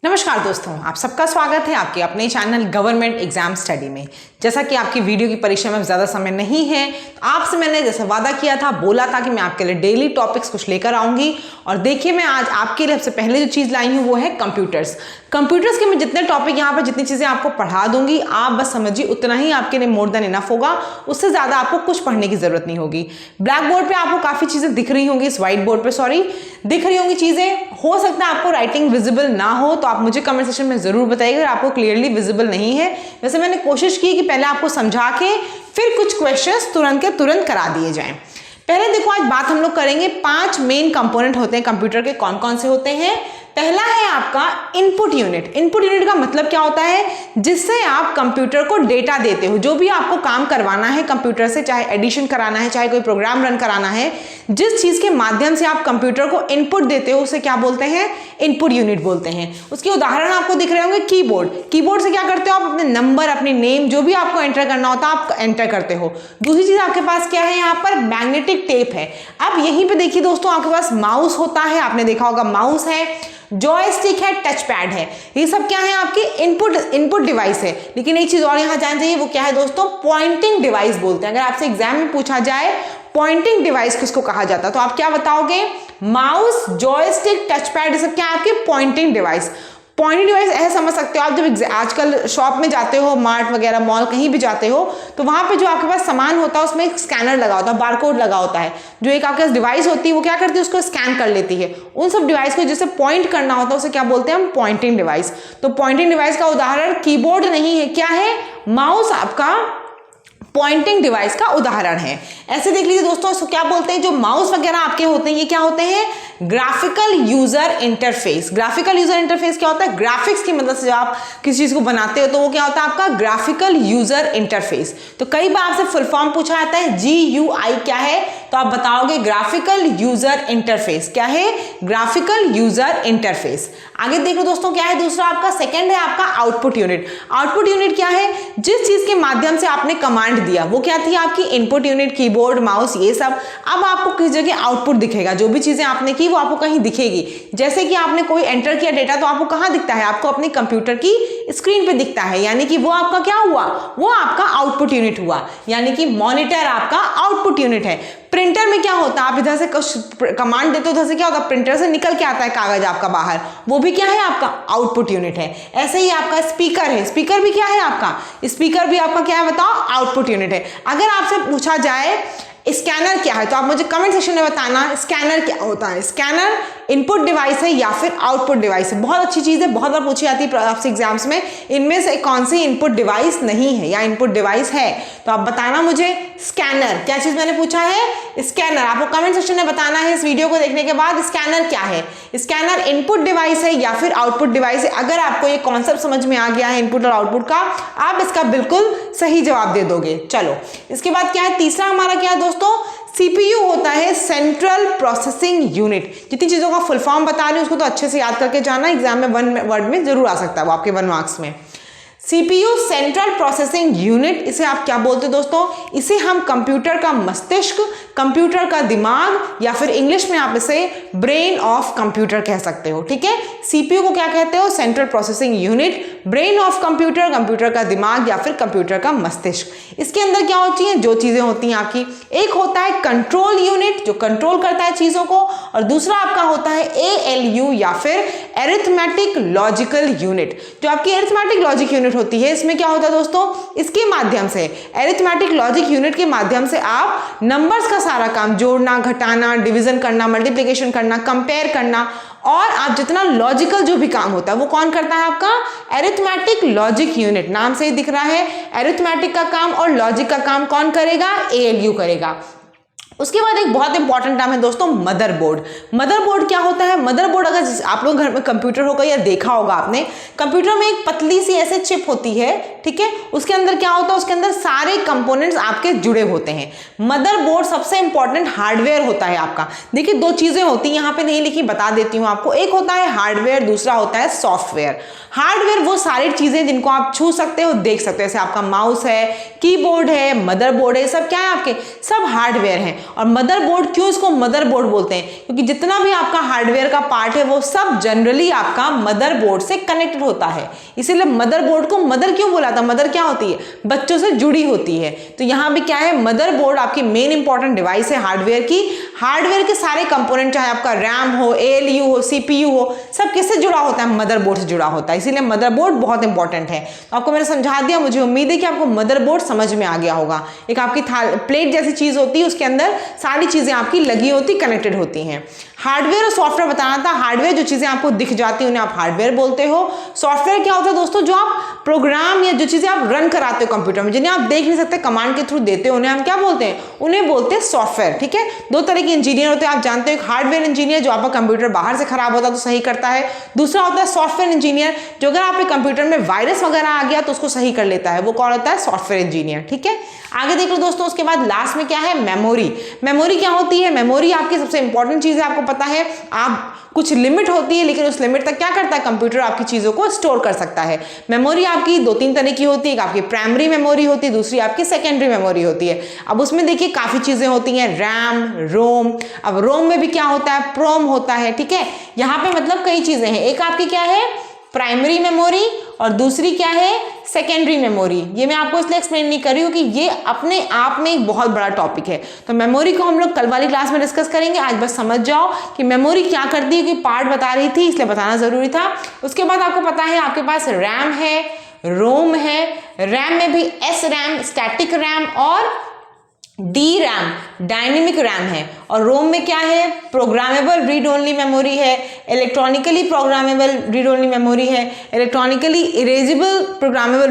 नमस्कार दोस्तों, आप सबका स्वागत है आपके अपने चैनल गवर्नमेंट एग्जाम स्टडी में। जैसा कि आपकी वीडियो की परीक्षा में ज़्यादा समय नहीं है, तो आपसे मैंने जैसे वादा किया था, बोला था कि मैं आपके लिए डेली टॉपिक्स कुछ लेकर आऊँगी। और देखिए, मैं आज आपके लिए सबसे पहले जो चीज़ लाई हूँ वो है कंप्यूटर्स। कंप्यूटर्स के मैं जितने टॉपिक यहाँ पर जितनी चीज़ें आपको पढ़ा दूंगी, आप बस समझिए उतना ही आपके लिए मोर देन इनफ होगा। उससे ज़्यादा आपको कुछ पढ़ने की ज़रूरत नहीं होगी। ब्लैक बोर्ड पर आपको काफ़ी चीज़ें दिख रही होंगी, इस व्हाइट बोर्ड पर सॉरी दिख रही होंगी चीज़ें। हो सकता है आपको राइटिंग विजिबल ना हो, तो आप मुझे कमेंट सेक्शन में ज़रूर बताइएगा अगर आपको क्लियरली विजिबल नहीं है। वैसे मैंने कोशिश की कि पहले आपको समझा के फिर कुछ क्वेश्चंस तुरंत के तुरंत करा दिए जाएं। पहले देखो, आज बात हम लोग करेंगे 5 मेन कंपोनेंट होते हैं कंप्यूटर के, कौन कौन से होते हैं। पहला है आपका इनपुट यूनिट। इनपुट यूनिट का मतलब क्या होता है? जिससे आप कंप्यूटर को डेटा देते हो। जो भी आपको काम करवाना है कंप्यूटर से, चाहे एडिशन कराना है, चाहे कोई प्रोग्राम रन कराना है, जिस चीज के माध्यम से आप कंप्यूटर को इनपुट देते हो उसे क्या बोलते हैं? इनपुट यूनिट बोलते हैं। उसके उदाहरण आपको दिख रहे होंगे। कीबोर्ड, कीबोर्ड से क्या करते हो आप? अपने नंबर, अपनी नेम, जो भी आपको एंटर करना होता है आप एंटर करते हो। दूसरी चीज आपके पास क्या है? यहाँ पर मैग्नेटिक टेप है। अब यहीं पे देखिए दोस्तों, आपके पास माउस होता है, आपने देखा होगा माउस है, जॉयस्टिक है, टच पैड है। ये सब क्या है? आपके इनपुट डिवाइस है। लेकिन एक चीज और यहाँ जान चाहिए, वो क्या है दोस्तों? पॉइंटिंग डिवाइस बोलते हैं। अगर आपसे एग्जाम में पूछा जाए पॉइंटिंग डिवाइस किसको कहा जाता है, तो आप क्या बताओगे? माउस, जॉयस्टिक, टच पैड, ये सब क्या है? आपके पॉइंटिंग डिवाइस। पॉइंटिंग डिवाइस ऐसे समझ सकते हो आप, जब आजकल शॉप में जाते हो, मार्ट वगैरह, मॉल कहीं भी जाते हो, तो वहां पे जो आपके पास सामान होता है उसमें एक स्कैनर लगा होता है, बारकोड लगा होता है। जो एक आपके पास डिवाइस होती है वो क्या करती है? उसको स्कैन कर लेती है। उन सब डिवाइस को जिसे पॉइंट करना होता है उसे क्या बोलते हैं हम? Pointing device. तो पॉइंटिंग डिवाइस का उदाहरण कीबोर्ड नहीं है, क्या है? माउस आपका पॉइंटिंग डिवाइस का उदाहरण है। ऐसे देख लीजिए दोस्तों, इसको क्या बोलते हैं? जो माउस वगैरह आपके होते हैं ये क्या होते हैं? Graphical user interface. Graphical user interface क्या होता है? ग्राफिक्स की मदद से जब आप किसी चीज को बनाते हो तो वो क्या होता है? आपका ग्राफिकल यूजर इंटरफेस। तो कई बार आपसे फुल फॉर्म पूछा जाता है, GUI क्या है? तो आप बताओगे ग्राफिकल यूजर इंटरफेस। क्या है? Graphical user interface. आगे देखो दोस्तों, क्या है दूसरा आपका? सेकंड है आपका आउटपुट यूनिट। आउटपुट यूनिट क्या है? जिस चीज के माध्यम से आपने कमांड दिया वो क्या थी? आपकी इनपुट यूनिट, कीबोर्ड, माउस, ये सब। अब आपको किस जगह आउटपुट दिखेगा? जो भी चीजें आपने की वो आपको कहीं दिखेगी। जैसे कि आपने कोई एंटर किया डेटा, तो आपको कहां दिखता है? आपको अपने कंप्यूटर की स्क्रीन पे दिखता है। यानी कि वो आपका क्या हुआ? वो आपका आउटपुट यूनिट हुआ। यानी कि मॉनिटर आपका आउटपुट यूनिट है। प्रिंटर में क्या होता है? आप इधर से कुछ कमांड देते हो, उधर से क्या होगा? प्रिंटर से निकल के आता है कागज आपका बाहर, वो भी क्या है? आपका आउटपुट यूनिट है। ऐसे ही आपका स्पीकर है, स्पीकर भी क्या है? आपका स्पीकर भी आपका क्या है? बताओ, आउटपुट यूनिट है। अगर आपसे पूछा जाए स्कैनर क्या है, तो आप मुझे कमेंट सेक्शन में बताना स्कैनर क्या होता है। स्कैनर इनपुट डिवाइस है या फिर आउटपुट डिवाइस है? बहुत अच्छी चीज है, बहुत बार पूछी जाती है आपसे एग्जाम्स में। इनमें से कौन सी इनपुट डिवाइस नहीं है या इनपुट डिवाइस है, तो आप बताना मुझे। स्कैनर क्या चीज मैंने पूछा है? स्कैनर। आपको कमेंट सेक्शन में बताना है इस वीडियो को देखने के बाद स्कैनर क्या है। स्कैनर इनपुट डिवाइस है या फिर आउटपुट डिवाइस है? अगर आपको ये कॉन्सेप्ट समझ में आ गया है इनपुट और आउटपुट का, आप इसका बिल्कुल सही जवाब दे दोगे। चलो, इसके बाद क्या है? तीसरा हमारा क्या है दोस्तों? CPU होता है, सेंट्रल प्रोसेसिंग यूनिट। जितनी चीजों का फुल फॉर्म बता रही हूं उसको तो अच्छे से याद करके जाना, एग्जाम में 1 वर्ड में जरूर आ सकता है वो आपके 1 मार्क्स में। CPU सेंट्रल प्रोसेसिंग यूनिट, इसे आप क्या बोलते हो दोस्तों? इसे हम कंप्यूटर का मस्तिष्क, कंप्यूटर का दिमाग, या फिर इंग्लिश में आप इसे ब्रेन ऑफ कंप्यूटर कह सकते हो। ठीक है, CPU को क्या कहते हो? Central processing unit, brain of computer, computer का दिमाग या फिर कंप्यूटर का मस्तिष्क। इसके अंदर क्या होती है? जो चीजें होती हैं आपकी, एक होता है कंट्रोल यूनिट जो कंट्रोल करता है चीजों को, और दूसरा आपका होता है ALU या फिर एरिथमेटिक लॉजिकल यूनिट। जो आपकी एरिथमेटिक लॉजिक यूनिट होती है, इसमें क्या होता है दोस्तों? इसके माध्यम से, एरिथमेटिक लॉजिक यूनिट के माध्यम से आप नंबर्स का सारा काम, जोड़ना, घटाना, डिवीजन करना, मल्टीप्लिकेशन करना, कंपेयर करना, और आप जितना लॉजिकल जो भी काम होता है वो कौन करता है? आपका एरिथमेटिक लॉजिक यूनिट। नाम से ही दिख रहा है, एरिथमेटिक का काम और लॉजिक का काम कौन करेगा? ALU करेगा। उसके बाद एक बहुत इंपॉर्टेंट नाम है दोस्तों, मदरबोर्ड। मदरबोर्ड क्या होता है? मदरबोर्ड, अगर आप लोग घर में कंप्यूटर होगा या देखा होगा आपने, कंप्यूटर में एक पतली सी ऐसे चिप होती है, ठीक है, उसके अंदर क्या होता है? उसके अंदर सारे कंपोनेंट्स आपके जुड़े होते हैं। मदरबोर्ड सबसे इंपॉर्टेंट हार्डवेयर होता है आपका। देखिए, 2 चीजें होती हैं, यहाँ पे नहीं लिखी, बता देती हूँ आपको। एक होता है हार्डवेयर, दूसरा होता है सॉफ्टवेयर। हार्डवेयर वो सारी चीजें जिनको आप छू सकते हो, देख सकते हो, जैसे आपका माउस है, कीबोर्ड है, मदरबोर्ड है, सब क्या है? आपके सब हार्डवेयर हैं। और मदरबोर्ड, क्यों इसको मदरबोर्ड बोलते हैं? क्योंकि जितना भी आपका हार्डवेयर का पार्ट है वो सब जनरली आपका मदरबोर्ड से कनेक्टेड होता है, इसीलिए मदरबोर्ड को मदर क्यों बोला था? मदर क्या होती है? बच्चों से जुड़ी होती है। तो यहाँ भी क्या है, मदरबोर्ड आपकी मेन इंपॉर्टेंट डिवाइस है हार्डवेयर की। हार्डवेयर के सारे कंपोनेंट, चाहे आपका रैम हो, ALU हो, CPU हो, सब किससे जुड़ा होता है? मदरबोर्ड से जुड़ा होता है, इसीलिए मदरबोर्ड बहुत इंपॉर्टेंट है। तो आपको मैंने समझा दिया, मुझे उम्मीद है कि आपको मदरबोर्ड समझ में आ गया होगा। एक आपकी प्लेट जैसी चीज होती है, उसके अंदर सारी चीजें आपकी लगी होती, कनेक्टेड होती हैं। हार्डवेयर और सॉफ्टवेयर बताना था। हार्डवेयर जो चीजें आपको दिख जाती हैं उन्हें आप हार्डवेयर बोलते हो। सॉफ्टवेयर क्या होता है दोस्तों? जो आप प्रोग्राम या जो चीजें आप रन कराते हो कंप्यूटर में, जिन्हें आप देख नहीं सकते, कमांड के थ्रू देते हो, उन्हें हम क्या बोलते हैं? उन्हें बोलते हैं सॉफ्टवेयर। ठीक है, दो तरह के इंजीनियर होते हैं, आप जानते हो। एक हार्डवेयर इंजीनियर जो आपका कंप्यूटर बाहर से खराब होता है तो सही करता है। दूसरा होता है सॉफ्टवेयर इंजीनियर, जो अगर आपके कंप्यूटर में वायरस वगैरह आ गया तो उसको सही कर लेता है। वो कौन होता है? Software engineer. ठीक है, आगे देख लो दोस्तों। उसके बाद लास्ट में क्या है? मेमोरी। मेमोरी क्या होती है? मेमोरी आपकी सबसे इंपॉर्टेंट चीज है, आपको पता है। आप कुछ लिमिट होती है, लेकिन उस लिमिट तक क्या करता है कंप्यूटर? आपकी चीजों को स्टोर कर सकता है। मेमोरी आपकी दो तीन तरह की होती है, एक आपकी प्राइमरी मेमोरी होती है, दूसरी आपकी सेकेंडरी मेमोरी होती है। अब उसमें देखिए काफी चीजें होती हैं, रैम, रोम। अब रोम में भी क्या होता है? प्रोम होता है। ठीक है, यहाँ पे मतलब कई चीजें हैं। एक आपकी क्या है? प्राइमरी मेमोरी, और दूसरी क्या है? Secondary memory. ये मैं आपको इसलिए एक्सप्लेन नहीं कर रही हूँ कि ये अपने आप में एक बहुत बड़ा टॉपिक है। तो मेमोरी को हम लोग कल वाली क्लास में डिस्कस करेंगे। आज बस समझ जाओ कि मेमोरी क्या करती है, कि पार्ट बता रही थी इसलिए बताना जरूरी था। उसके बाद आपको पता है आपके पास रैम है, रोम है। रैम में भी SRAM स्टैटिक रैम और DRAM डायनेमिक रैम है, और रोम में क्या है? प्रोग्रामेबल रीड ओनली मेमोरी है, electronically programmable read only memory है, electronically erasable programmable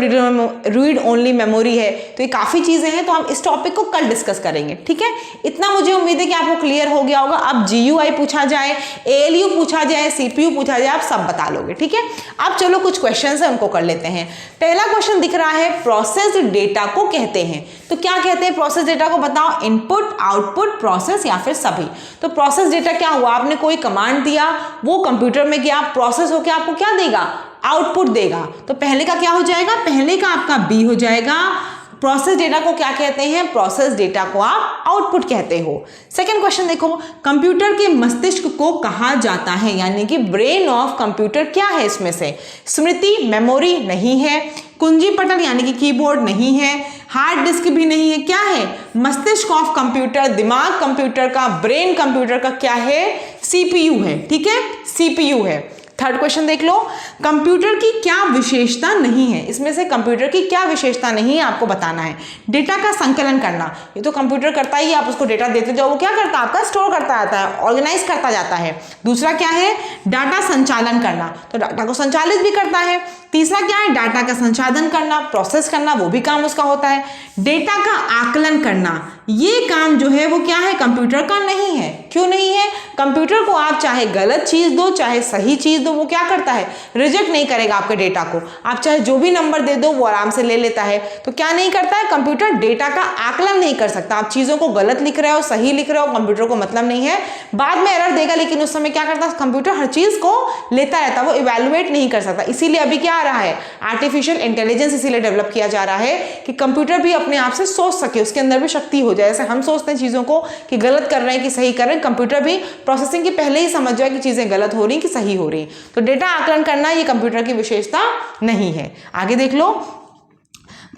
read only memory है। तो ये काफी चीजें हैं, तो हम इस टॉपिक को कल डिस्कस करेंगे। ठीक है, इतना मुझे उम्मीद है कि आपको क्लियर हो गया होगा। अब GUI पूछा जाए, ALU पूछा जाए, CPU पूछा जाए, आप सब बता लोगे। ठीक है, अब चलो कुछ क्वेश्चन है उनको कर लेते हैं। पहला क्वेश्चन दिख रहा है, प्रोसेस्ड डेटा को कहते हैं। तो क्या कहते हैं प्रोसेस डेटा को? बताओ। इनपुट, आउटपुट, प्रोसेस या फिर सभी। तो प्रोसेस डेटा क्या हुआ? आपने कोई कमांड दिया, वो कंप्यूटर में गया, प्रोसेस होकर आपको क्या देगा? आउटपुट देगा। तो पहले का क्या हो जाएगा? पहले का आपका B हो जाएगा। प्रोसेस डेटा को क्या कहते हैं? प्रोसेस डेटा को आप आउटपुट कहते हो। सेकंड क्वेश्चन देखो, कंप्यूटर के मस्तिष्क को कहा जाता है, यानी कि ब्रेन ऑफ कंप्यूटर क्या है इसमें से? स्मृति, मेमोरी नहीं है, कुंजी पटल यानी कि कीबोर्ड नहीं है, हार्ड डिस्क भी नहीं है, क्या है? मस्तिष्क ऑफ कंप्यूटर, दिमाग कंप्यूटर का, ब्रेन कंप्यूटर का क्या है? CPU है। ठीक है, CPU है। थर्ड क्वेश्चन देख लो, कंप्यूटर की क्या विशेषता नहीं है? इसमें से कंप्यूटर की क्या विशेषता नहीं है आपको बताना है। डेटा का संकलन करना, ये तो कंप्यूटर करता ही है, आप उसको डेटा देते जाओ, वो क्या करता है? आपका स्टोर करता जाता है, ऑर्गेनाइज करता जाता है। दूसरा क्या है? डाटा संचालन करना, तो डाटा को संचालित भी करता है। तीसरा क्या है? डाटा का संसाधन करना, प्रोसेस करना, वो भी काम उसका होता है। डेटा का आकलन करना, ये काम जो है वो क्या है? कंप्यूटर का नहीं है। क्यों नहीं है? कंप्यूटर को आप चाहे गलत चीज दो चाहे सही चीज दो, वो क्या करता है? रिजेक्ट नहीं करेगा आपके डेटा को। आप चाहे जो भी नंबर दे दो वो आराम से ले लेता है। तो क्या नहीं करता है? कंप्यूटर डेटा का आकलन नहीं कर सकता। आप चीजों को गलत लिख रहे हो, सही लिख रहे हो, कंप्यूटर को मतलब नहीं है। बाद में एरर देगा, लेकिन उस समय क्या करता है? कंप्यूटर हर चीज को लेता रहता है, वो इवेलुएट नहीं कर सकता। इसीलिए अभी क्या आ रहा है? आर्टिफिशियल इंटेलिजेंस इसीलिए डेवलप किया जा रहा है कि कंप्यूटर भी अपने आप से सोच सके, उसके अंदर भी शक्ति हो जाए। जैसे हम सोचते हैं चीजों को कि गलत कर रहे हैं कि सही कर रहे हैं, कंप्यूटर भी प्रोसेसिंग के पहले ही समझ जाए कि चीजें गलत हो रही कि सही हो रही। तो डेटा आकलन करना ये कंप्यूटर की विशेषता नहीं है। आगे देख लो,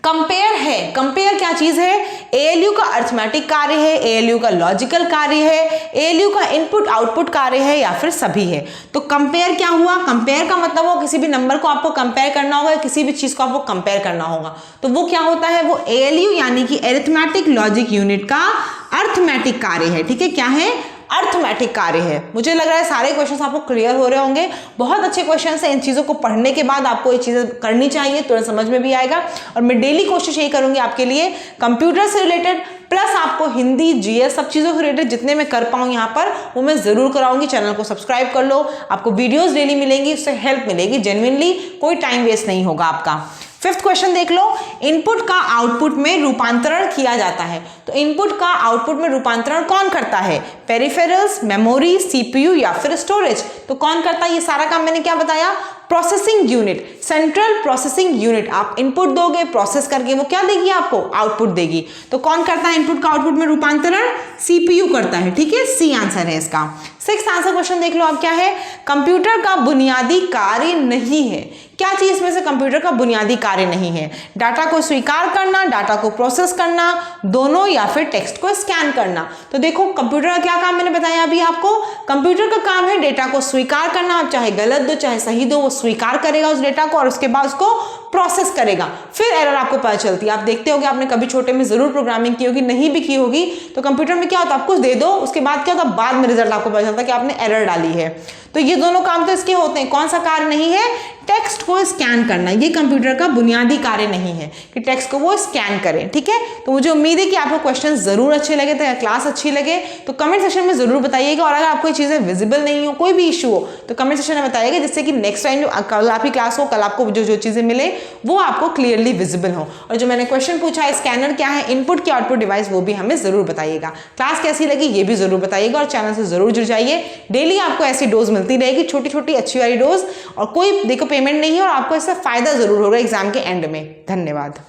कंपेयर है। कंपेयर क्या चीज है? ALU का अर्थमेटिक कार्य है, ALU का लॉजिकल कार्य है, ALU का इनपुट आउटपुट कार्य है, या फिर सभी है। तो कंपेयर क्या हुआ? कंपेयर का मतलब वो किसी भी नंबर को आपको कंपेयर करना होगा, किसी भी चीज को आपको कंपेयर करना होगा। तो वो क्या होता है? वो ALU यानी कि अरिथमेटिक लॉजिक यूनिट का अर्थमेटिक कार्य है। ठीक है, क्या है? अर्थमेटिक कार्य है। मुझे लग रहा है सारे क्वेश्चंस आपको क्लियर हो रहे होंगे। बहुत अच्छे क्वेश्चंस हैं। इन चीज़ों को पढ़ने के बाद आपको ये चीज़ें करनी चाहिए, तुरंत समझ में भी आएगा। और मैं डेली कोशिश यही करूंगी आपके लिए, कंप्यूटर से रिलेटेड प्लस आपको हिंदी, GS सब चीज़ों से रिलेटेड जितने मैं कर पाऊँ यहाँ पर वो मैं ज़रूर कराऊंगी। चैनल को सब्सक्राइब कर लो, आपको वीडियोज़ डेली मिलेंगी, उससे हेल्प मिलेगी। जेन्युइनली कोई टाइम वेस्ट नहीं होगा आपका। फिफ्थ क्वेश्चन देख लो, इनपुट का आउटपुट में रूपांतरण किया जाता है। तो इनपुट का आउटपुट में रूपांतरण कौन करता है? पेरिफेरल्स, मेमोरी, CPU या फिर स्टोरेज। तो कौन करता है ये सारा काम? मैंने क्या बताया? Processing unit. Central processing unit. आप इनपुट दोगे, प्रोसेस करके वो क्या देगी आपको, आउटपुट देगी। तो कौन करता है इनपुट का आउटपुट में रूपांतरण, सीपीयू करता है, ठीक है, सी आंसर है इसका। सिक्स्थ आंसर क्वेश्चन देख लो आप, क्या है, कंप्यूटर का बुनियादी कार्य नहीं है। क्या चीज में से कंप्यूटर का बुनियादी कार्य नहीं है, डाटा को स्वीकार करना, डाटा को प्रोसेस करना, दोनों, या फिर टेक्स्ट को स्कैन करना। तो देखो कंप्यूटर का क्या काम मैंने बताया अभी आपको, कंप्यूटर का काम है डेटा को स्वीकार करना, आप चाहे गलत दो चाहे सही दो, वो स्वीकार करेगा उस डेटा को और उसके बाद उसको प्रोसेस करेगा, फिर एरर आपको पता चलती है। आप देखते होगे, आपने कभी छोटे में जरूर प्रोग्रामिंग की होगी, नहीं भी की होगी तो कंप्यूटर में क्या होता है, आप कुछ दे दो, उसके बाद क्या होता है, बाद में रिजल्ट आपको पता चलता है कि आपने एरर डाली है। तो ये दोनों काम तो इसके होते हैं। कौन सा कार्य नहीं है, टेक्स्ट को स्कैन करना, ये कंप्यूटर का बुनियादी कार्य नहीं है कि टेक्स्ट को वो स्कैन करें, ठीक है। तो मुझे उम्मीद है कि आपको क्वेश्चन जरूर अच्छे लगे थे, क्लास अच्छी लगे तो कमेंट सेक्शन में जरूर बताइएगा। और अगर आपको ये चीजें विजिबल नहीं हो, कोई भी इशू हो तो कमेंट सेक्शन में बताइएगा, जिससे कि नेक्स्ट टाइम जो कल आपकी क्लास हो, कल आपको जो चीजें मिले वो आपको क्लियरली विजिबल हो। और जो मैंने क्वेश्चन पूछा है स्कैनर क्या है, इनपुट की आउटपुट डिवाइस, वो भी हमें जरूर बताइएगा। क्लास कैसी लगी ये भी जरूर बताइएगा और चैनल से जरूर जुड़ जाइए। डेली आपको ऐसी डोज मिलती रहेगी, छोटी छोटी अच्छी वाली डोज, और कोई देखो पेमेंट नहीं है और आपको इससे फायदा जरूर होगा एग्जाम के एंड में। धन्यवाद।